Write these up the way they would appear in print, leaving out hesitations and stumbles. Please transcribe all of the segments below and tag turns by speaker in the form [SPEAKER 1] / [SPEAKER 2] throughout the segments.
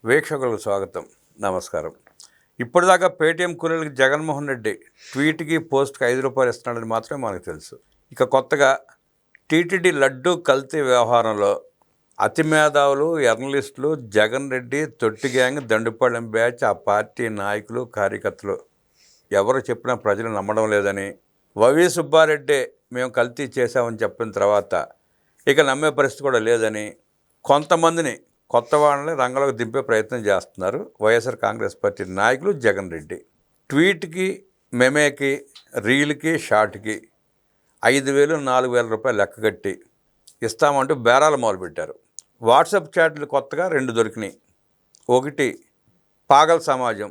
[SPEAKER 1] వీక్షకులకు స్వాగతం, నమస్కారం. ఇప్పటిదాకా పేటీఎం కూలీలకు జగన్మోహన్ రెడ్డి ట్వీట్కి పోస్ట్కి ₹5 ఇస్తున్నాడని మాత్రమే మనకు తెలుసు. ఇక కొత్తగా టీటీడీ లడ్డూ కల్తీ వ్యవహారంలో అతి మేధావులు, జర్నలిస్టులు, జగన్ రెడ్డి, తొట్టి గ్యాంగ్, దండుపాళెం బ్యాచ్, ఆ పార్టీ నాయకులు, కార్యకర్తలు ఎవరు చెప్పినా ప్రజలు నమ్మడం లేదని, వైవి సుబ్బారెడ్డి మేము కల్తీ చేశామని చెప్పిన తర్వాత ఇక నమ్మే పరిస్థితి కూడా లేదని కొంతమందిని కొత్త వాళ్ళని రంగంలోకి దింపే ప్రయత్నం చేస్తున్నారు వైఎస్ఆర్ కాంగ్రెస్ పార్టీ నాయకులు. జగన్ రెడ్డి ట్వీట్కి, మెమేకి, రీల్కి, షార్ట్కి 5,000, ₹4,000 లెక్కగట్టి ఇస్తామంటూ బేరాలు మొదలుపెట్టారు. వాట్సాప్ చాట్లు కొత్తగా 2 దొరికినాయి. ఒకటి పాగల్ సమాజం,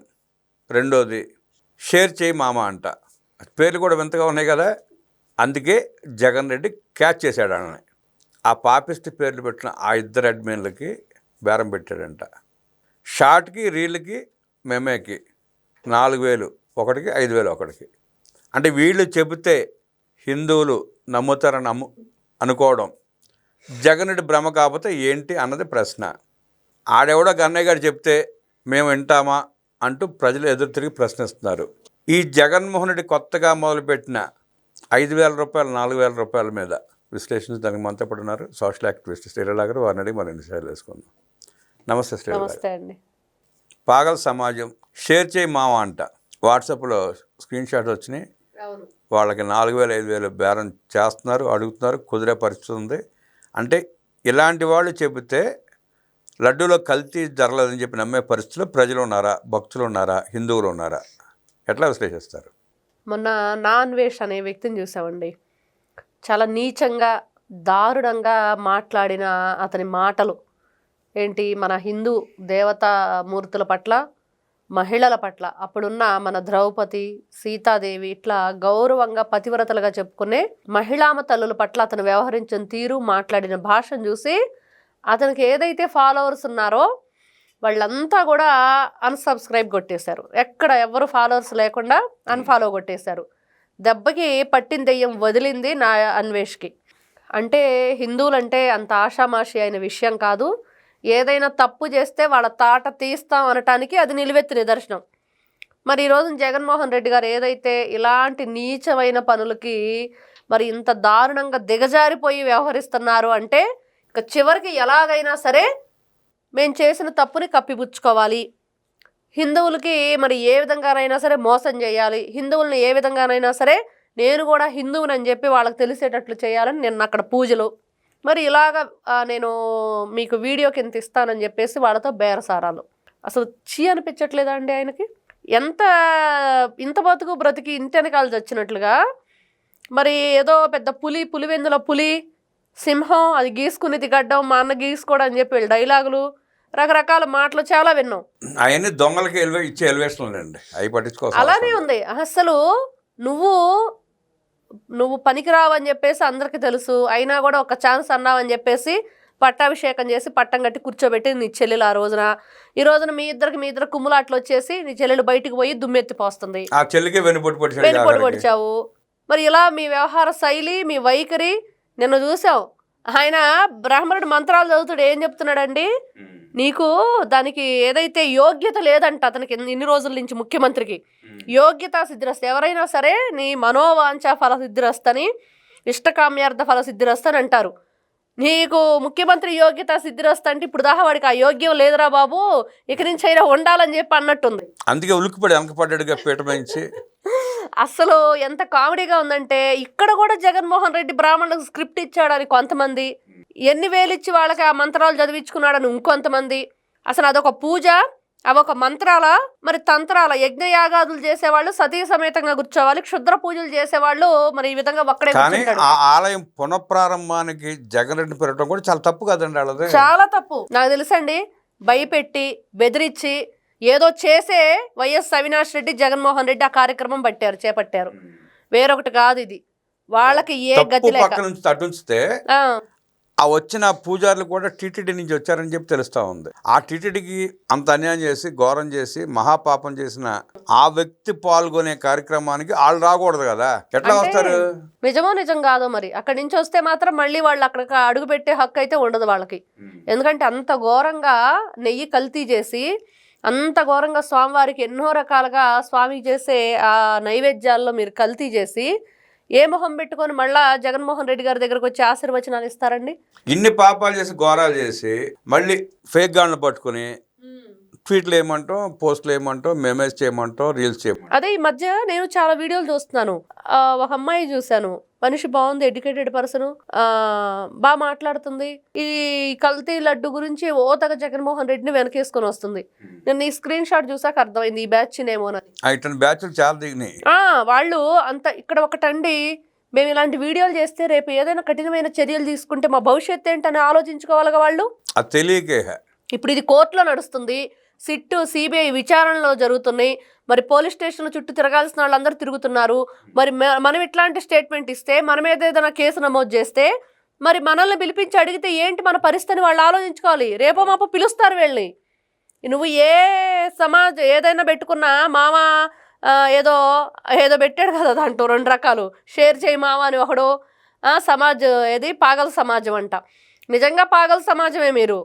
[SPEAKER 1] రెండోది షేర్ చేయి మామ అంట. పేర్లు కూడా వింతగా ఉన్నాయి కదా, అందుకే జగన్ రెడ్డి క్యాచ్ చేశాడు అని ఆ పాపిస్ట్ పేర్లు పెట్టిన ఆ ఇద్దరు అడ్మిన్లకి బేరం పెట్టాడంట. షార్ట్కి, రీల్కి, మెమేకి 4,000 ఒకటికి, 5,000 ఒకటికి. అంటే వీళ్ళు చెబితే హిందువులు నమ్ముతారని అనుకోవడం జగన్ రెడ్డి భ్రమ కాకపోతే ఏంటి అన్నది ప్రశ్న. ఆడెవడో గన్నయ్య గారు చెప్తే మేము వింటామా అంటూ ప్రజలు ఎదురు తిరిగి ప్రశ్నిస్తున్నారు. ఈ జగన్మోహన్ రెడ్డి కొత్తగా మొదలుపెట్టిన ₹5,000, ₹4,000 మీద విశ్లేషించడానికి మనతో పడున్నారు సోషల్ యాక్టివిస్ట్ శ్రీరాల గారు. వారిని అడిగి మనం విషయాలు వేసుకుందాం. నమస్తే శ్రీరాల గారు. పాగల్ సమాజం షేర్ చేయి మామ అంట. వాట్సాప్లో స్క్రీన్ షాట్స్ వచ్చినాయి. వాళ్ళకి 4,000, 5,000 బేరం చేస్తున్నారు, అడుగుతున్నారు, కుదిరే పరిస్థితి ఉంది. అంటే ఇలాంటి వాళ్ళు చెబితే లడ్డూలో కల్తీ జరగలేదని చెప్పి నమ్మే పరిస్థితిలో ప్రజలు ఉన్నారా, భక్తులు ఉన్నారా, హిందువులు ఉన్నారా? ఎట్లా విశ్లేషిస్తారు?
[SPEAKER 2] మొన్న నాన్వేష్ అనే వ్యక్తిని చూసామండి. చాలా నీచంగా, దారుణంగా మాట్లాడిన అతని మాటలు ఏంటి, మన హిందూ దేవతామూర్తుల పట్ల, మహిళల పట్ల, అప్పుడున్న మన ద్రౌపది, సీతాదేవి ఇట్లా గౌరవంగా పతివ్రతలుగా చెప్పుకునే మహిళామ తల్లుల పట్ల అతను వ్యవహరించిన తీరు, మాట్లాడిన భాషను చూసి అతనికి ఏదైతే ఫాలోవర్స్ ఉన్నారో వాళ్ళంతా కూడా అన్సబ్స్క్రైబ్ కొట్టేశారు. ఎక్కడ ఎవరు ఫాలోవర్స్ లేకుండా అన్ఫాలో కొట్టేశారు. దెబ్బకి పట్టిన దెయ్యం వదిలింది నా అన్వేష్కి. అంటే హిందువులంటే అంత ఆషామాషి అయిన విషయం కాదు. ఏదైనా తప్పు చేస్తే వాళ్ళ తాట తీస్తాం అనటానికి అది నిలువెత్తు నిదర్శనం. మరి ఈరోజు జగన్మోహన్ రెడ్డి గారు ఏదైతే ఇలాంటి నీచమైన పనులకి మరి ఇంత దారుణంగా దిగజారిపోయి వ్యవహరిస్తున్నారు అంటే ఇక చివరికి ఎలాగైనా సరే మేము చేసిన తప్పుని కప్పిపుచ్చుకోవాలి, హిందువులకి మరి ఏ విధంగానైనా సరే మోసం చేయాలి, హిందువుల్ని ఏ విధంగానైనా సరే నేను కూడా హిందువునని చెప్పి వాళ్ళకి తెలిసేటట్లు చేయాలని నిన్న అక్కడ పూజలు, మరి ఇలాగ నేను మీకు వీడియో కింద ఇస్తానని చెప్పేసి వాళ్ళతో బేరసారాలు. అసలు చీ అనిపించట్లేదా అండి ఆయనకి? ఇంత బతుకు బ్రతికి ఇంత వెనకాల చచ్చినట్లుగా మరి ఏదో పెద్ద పులివెందుల పులి, సింహం, అది గీసుకునేది గడ్డం, మా అన్న గీసుకోవడం అని చెప్పి డైలాగులు, రకరకాల మాటలు చాలా విన్నాం.
[SPEAKER 1] అవన్నీ దొంగలకి ఇచ్చే ఎలివేషన్లు అండి, అవి పట్టించుకోవాలి.
[SPEAKER 2] అలానే ఉంది. అసలు నువ్వు పనికిరావని చెప్పేసి అందరికి తెలుసు, అయినా కూడా ఒక ఛాన్స్ అన్నావని చెప్పేసి పట్టాభిషేకం చేసి పట్టం కట్టి కూర్చోబెట్టి నీ చెల్లెలు ఆ రోజున మీ ఇద్దరు కుమ్ములాట్లు వచ్చేసి నీ చెల్లెలు బయటికి పోయి దుమ్మెత్తిపోస్తుంది.
[SPEAKER 1] ఆ చెల్లికి వెనుపొట్టు
[SPEAKER 2] పొడిచావు. మరి ఇలా మీ వ్యవహార శైలి, మీ వైఖరి నిన్ను చూసావు. ఆయన బ్రాహ్మణుడు మంత్రాలు చదువుతాడు, ఏం చెప్తున్నాడండి, నీకు దానికి ఏదైతే యోగ్యత లేదంట అతనికి ఇన్ని రోజుల నుంచి ముఖ్యమంత్రికి యోగ్యత సిద్ధిరస్త, ఎవరైనా సరే నీ మనోవాంఛ ఫల సిద్ధిరస్తని, ఇష్టకామ్యార్థ ఫల సిద్ధిరస్తని అంటారు. నీకు ముఖ్యమంత్రి యోగ్యత సిద్ధిరస్త అంటే ఇప్పుడు దాకా వాడికి ఆ యోగ్యం లేదురా బాబు, ఇక నుంచి అయినా ఉండాలని చెప్పి అన్నట్టుంది.
[SPEAKER 1] అందుకే ఉలికిపడి వెనకపడ్డాడుగా పీఠమించి.
[SPEAKER 2] అసలు ఎంత కామెడీగా ఉందంటే ఇక్కడ కూడా జగన్మోహన్ రెడ్డి బ్రాహ్మణులకు స్క్రిప్ట్ ఇచ్చాడని కొంతమంది, ఎన్ని వేలు ఇచ్చి వాళ్ళకి ఆ మంత్రాలు చదివించుకున్నాడని ఇంకొంతమంది. అసలు అదొక పూజ, అవొక మంత్రాల, మరి తంత్రాల, యజ్ఞయాగాదులు చేసేవాళ్ళు సతీ సమేతంగా కూర్చోవాలి, క్షుద్ర పూజలు చేసేవాళ్ళు మరి ఈ విధంగా ఒక్కడే.
[SPEAKER 1] ఆ ఆలయం పునఃప్రారంభానికి జగన్ రెడ్డి పెరగడం కూడా చాలా తప్పు కదండి.
[SPEAKER 2] చాలా తప్పు. నాకు తెలుసండి, భయపెట్టి బెదిరించి ఏదో చేసే వైఎస్ అవినాష్ రెడ్డి, జగన్మోహన్ రెడ్డి ఆ కార్యక్రమం చేపట్టారు. వేరొకటి కాదు ఇది. వాళ్ళకి ఏ గతి లేక
[SPEAKER 1] తటుంచితే ఆ వచ్చిన పూజారులు కూడా టీటీడీ నుంచి వచ్చారని చెప్పి తెలుస్తూ ఉంది. ఆ టీటీడీకి అంత అన్యాయం చేసి ఘోరం చేసి మహాపాపం చేసిన ఆ వ్యక్తి పాల్గొనే కార్యక్రమానికి వాళ్ళు రాకూడదు కదా, ఎట్లా వస్తారు?
[SPEAKER 2] నిజమో నిజం కాదో మరి. అక్కడి నుంచి వస్తే మాత్రం మళ్ళీ వాళ్ళు అక్కడికి అడుగు పెట్టే హక్కు అయితే ఉండదు వాళ్ళకి. ఎందుకంటే అంత ఘోరంగా నెయ్యి కల్తీ చేసి అంత ఘోరంగా స్వామివారికి ఎన్నో రకాలుగా స్వామికి చేసే ఆ నైవేద్యాల్లో మీరు కల్తీ చేసి ఏ మొహం పెట్టుకొని మళ్ళా జగన్మోహన్ రెడ్డి గారి దగ్గరకు వచ్చి ఆశీర్వచనాలు ఇస్తారండి?
[SPEAKER 1] ఇన్ని పాపాలు చేసి ఘోరాలు చేసి మళ్ళీ ఫేక్ గాన్లు పట్టుకుని ట్వీట్లు ఏమంటాం, పోస్టులు ఏమంటాం, మెమేజ్ చేయమంటాం, రీల్స్ చేయమంటాం.
[SPEAKER 2] అదే ఈ మధ్య నేను చాలా వీడియోలు చూస్తున్నాను. ఒక అమ్మాయి చూశాను, మనిషి బాగుంది, ఎడ్యుకేటెడ్ పర్సన్, బాగా మాట్లాడుతుంది. ఈ కల్తీ లడ్డు గురించి ఓతగా జగన్మోహన్ రెడ్డిని వెనకేసుకొని వస్తుంది. నేను ఈ స్క్రీన్ షాట్ చూసాక అర్థమైంది ఈ బ్యాచ్ నేమోనని.
[SPEAKER 1] ఇటువంటి బ్యాచ్లు చాలా దిగినాయి.
[SPEAKER 2] వాళ్ళు అంత ఇక్కడ ఒకటండి, మేము ఇలాంటి వీడియోలు చేస్తే రేపు ఏదైనా కఠినమైన చర్యలు తీసుకుంటే మా భవిష్యత్తు ఏంటని ఆలోచించుకోవాలిగా వాళ్ళు.
[SPEAKER 1] అది తెలియకే.
[SPEAKER 2] ఇప్పుడు ఇది కోర్టులో నడుస్తుంది, సిట్ సిబిఐ విచారణలో జరుగుతున్నాయి. మరి పోలీస్ స్టేషన్ల చుట్టూ తిరగాల్సిన వాళ్ళందరూ తిరుగుతున్నారు. మరి మనం ఇట్లాంటి స్టేట్మెంట్ ఇస్తే, మనం ఏదైనా కేసు నమోదు చేస్తే, మరి మనల్ని పిలిపించి అడిగితే ఏంటి మన పరిస్థితిని వాళ్ళు ఆలోచించుకోవాలి. రేపో మాపో పిలుస్తారు వీళ్ళని. నువ్వు ఏ ఏదైనా పెట్టుకున్నా మామ ఏదో ఏదో పెట్టాడు కదా, దాంట్లో 2 రకాలు, షేర్ చేయి మామ అని ఒకడు, సమాజ్ ఏది పాగల సమాజం అంట. నిజంగా పాగల సమాజమే మీరు.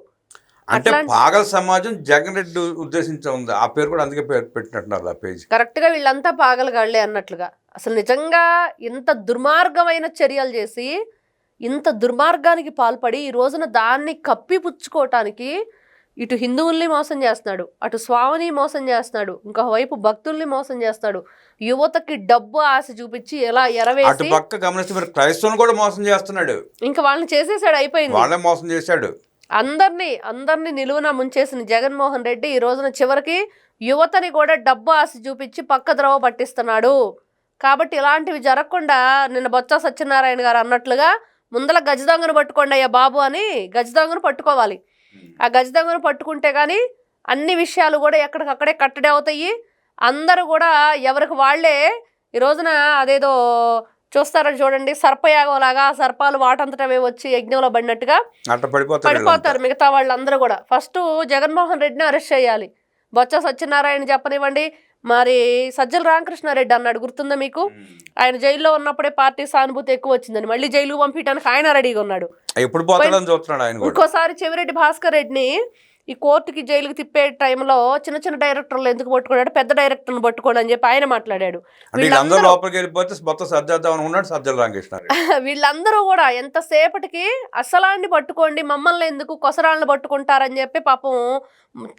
[SPEAKER 1] అంటే పాగల సమాజం జగన్ రెడ్డి ఉద్దేశించి ఉంది. ఆ పేరు కూడా అందుకే పెట్టినట్టున్నారు ఆ పేజ్.
[SPEAKER 2] కరెక్ట్గా వీళ్ళంతా పాగలగాళ్లే అన్నట్లుగా. అసలు నిజంగా ఇంత దుర్మార్గమైన చర్యలు చేసి ఇంత దుర్మార్గానికి పాల్పడి ఈ రోజున దాన్ని కప్పిపుచ్చుకోవటానికి ఇటు హిందువుల్ని మోసం చేస్తున్నాడు, అటు స్వామిని మోసం చేస్తున్నాడు, ఇంకోవైపు భక్తుల్ని మోసం చేస్తాడు, యువతకి డబ్బు ఆశ చూపించి ఎలా ఎరవేసి
[SPEAKER 1] పక్క గమనిస్తే క్రైస్తవులను కూడా మోసం చేస్తున్నాడు.
[SPEAKER 2] ఇంకా వాళ్ళని చేసేసాడు, అయిపోయింది.
[SPEAKER 1] వాళ్ళే మోసం చేశాడు.
[SPEAKER 2] అందరినీ నిలువున ముంచేసిన జగన్మోహన్ రెడ్డి ఈ రోజున చివరికి యువతని కూడా డబ్బు ఆశ చూపించి పక్క ద్రోవ పట్టిస్తున్నాడు. కాబట్టి ఇలాంటివి జరగకుండా నిన్న బొత్స సత్యనారాయణ గారు అన్నట్లుగా ముందల గజదొంగను పట్టుకోండి అయ్యా బాబు అని గజదొంగను పట్టుకోవాలి. ఆ గజదొంగను పట్టుకుంటే కానీ అన్ని విషయాలు కూడా ఎక్కడికక్కడే కట్టడి అవుతాయి. అందరూ కూడా ఎవరికి వాళ్ళే ఈ రోజున అదేదో చూస్తారని చూడండి, సర్పయాగం లాగా సర్పాలు వాటంతటవే వచ్చి యజ్ఞంలో పడినట్టుగా పడిపోతారు మిగతా వాళ్ళందరూ కూడా. ఫస్ట్ జగన్మోహన్ రెడ్డిని అరెస్ట్ చేయాలి. బొత్స సత్యనారాయణ చెప్పనివ్వండి, మరి సజ్జల రామకృష్ణారెడ్డి అన్నాడు, గుర్తుందా మీకు? ఆయన జైల్లో ఉన్నప్పుడే పార్టీ సానుభూతి ఎక్కువ వచ్చిందని మళ్ళీ జైలు పంపించడానికి ఆయన రెడీగా ఉన్నాడు. ఇంకోసారి చెవిరెడ్డి భాస్కర్ రెడ్డిని ఈ కోర్టుకి జైలుకి తిప్పే టైంలో చిన్న చిన్న డైరెక్టర్లు ఎందుకు పట్టుకున్నాడు, పెద్ద డైరెక్టర్ని పట్టుకోడు అని చెప్పి ఆయన మాట్లాడాడు. వీళ్ళందరూ కూడా ఎంతసేపటికి అసలాన్ని పట్టుకోండి, మమ్మల్ని ఎందుకు కొసరాళ్ళని పట్టుకుంటారని చెప్పి పాపం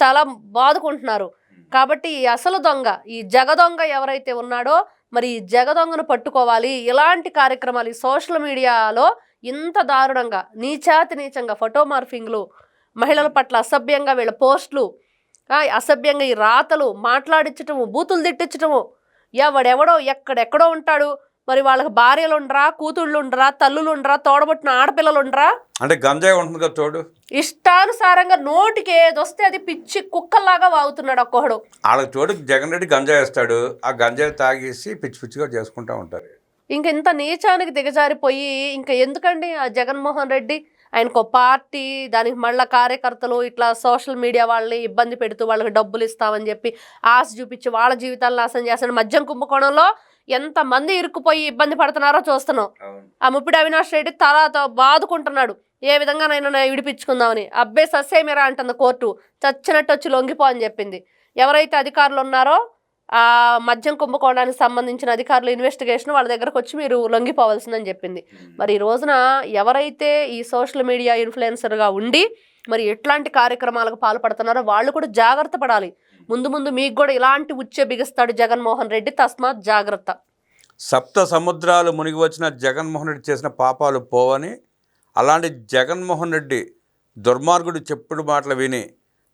[SPEAKER 2] చాలా బాదుకుంటున్నారు. కాబట్టి ఈ అసలు దొంగ, ఈ జగదొంగ ఎవరైతే ఉన్నాడో మరి ఈ జగదొంగను పట్టుకోవాలి. ఇలాంటి కార్యక్రమాలు ఈ సోషల్ మీడియాలో ఇంత దారుణంగా నీచంగా ఫోటో మార్ఫింగ్లు, మహిళల పట్ల అసభ్యంగా వీళ్ళ పోస్టులు, అసభ్యంగా ఈ రాతలు మాట్లాడించటము, బూతులు తిట్టించటము, ఎవడెవడో ఎక్కడెక్కడో ఉంటాడు. మరి వాళ్ళకి భార్యలు ఉండరా, కూతుళ్ళు ఉండరా, తల్లులు ఉండరా, తోడబుట్టిన ఆడపిల్లలు ఉండరా?
[SPEAKER 1] అంటే గంజాయి ఉంటుంది కదా తోడు,
[SPEAKER 2] ఇష్టానుసారంగా నోటికి ఏదొస్తే అది పిచ్చి కుక్కల్లాగా వాగుతున్నాడు ఒక్కొక్కడు.
[SPEAKER 1] వాళ్ళకి తోడు జగన్ రెడ్డి గంజాయి వేస్తాడు, ఆ గంజాయి తాగేసి పిచ్చి పిచ్చిగా చేసుకుంటూ ఉంటారు.
[SPEAKER 2] ఇంక ఇంత నీచానికి దిగజారిపోయి ఇంకా ఎందుకండి ఆ జగన్మోహన్ రెడ్డి? ఆయనకు పార్టీ, దానికి మళ్ళీ కార్యకర్తలు ఇట్లా సోషల్ మీడియా వాళ్ళని ఇబ్బంది పెడుతూ వాళ్ళకి డబ్బులు ఇస్తామని చెప్పి ఆశ చూపించి వాళ్ళ జీవితాలను నాశనం చేస్తాడు. మద్యం కుంభకోణంలో ఎంతమంది ఇరుక్కుపోయి ఇబ్బంది పడుతున్నారో చూస్తున్నాం. ఆ ముప్పిడి అవినాష్ రెడ్డి తలతో బాదుకుంటున్నాడు, ఏ విధంగా నేను విడిపించుకుందామని. అబ్బే సస్సేమిరా అంటుంది కోర్టు, చచ్చినట్టు వచ్చి లొంగిపో అని చెప్పింది. ఎవరైతే అధికారులు ఉన్నారో ఆ మద్యం కుంభకోణానికి సంబంధించిన అధికారులు ఇన్వెస్టిగేషన్ వాళ్ళ దగ్గరకు వచ్చి మీరు లొంగిపోవాల్సిందని చెప్పింది. మరి ఈ రోజున ఎవరైతే ఈ సోషల్ మీడియా ఇన్ఫ్లుయెన్సర్గా ఉండి మరి ఎట్లాంటి కార్యక్రమాలకు పాల్పడుతున్నారో వాళ్ళు కూడా జాగ్రత్త పడాలి. ముందు మీకు కూడా ఇలాంటి ఉచ్చే బిగిస్తాడు జగన్మోహన్ రెడ్డి, తస్మాత్ జాగ్రత్త.
[SPEAKER 1] సప్త సముద్రాలు మునిగి వచ్చిన జగన్మోహన్ రెడ్డి చేసిన పాపాలు పోవని, అలాంటి జగన్మోహన్ రెడ్డి దుర్మార్గుడు చెప్పుడు మాటలు విని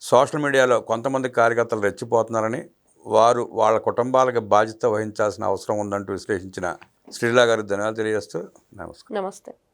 [SPEAKER 1] సోషల్ మీడియాలో కొంతమంది కార్యకర్తలు రెచ్చిపోతున్నారని, వారు వాళ్ళ కుటుంబాలకు బాధ్యత వహించాల్సిన అవసరం ఉందంటూ విశ్లేషించిన శ్రీలా గారికి ధన్యవాదాలు తెలియజేస్తూ నమస్కారం.
[SPEAKER 2] నమస్తే.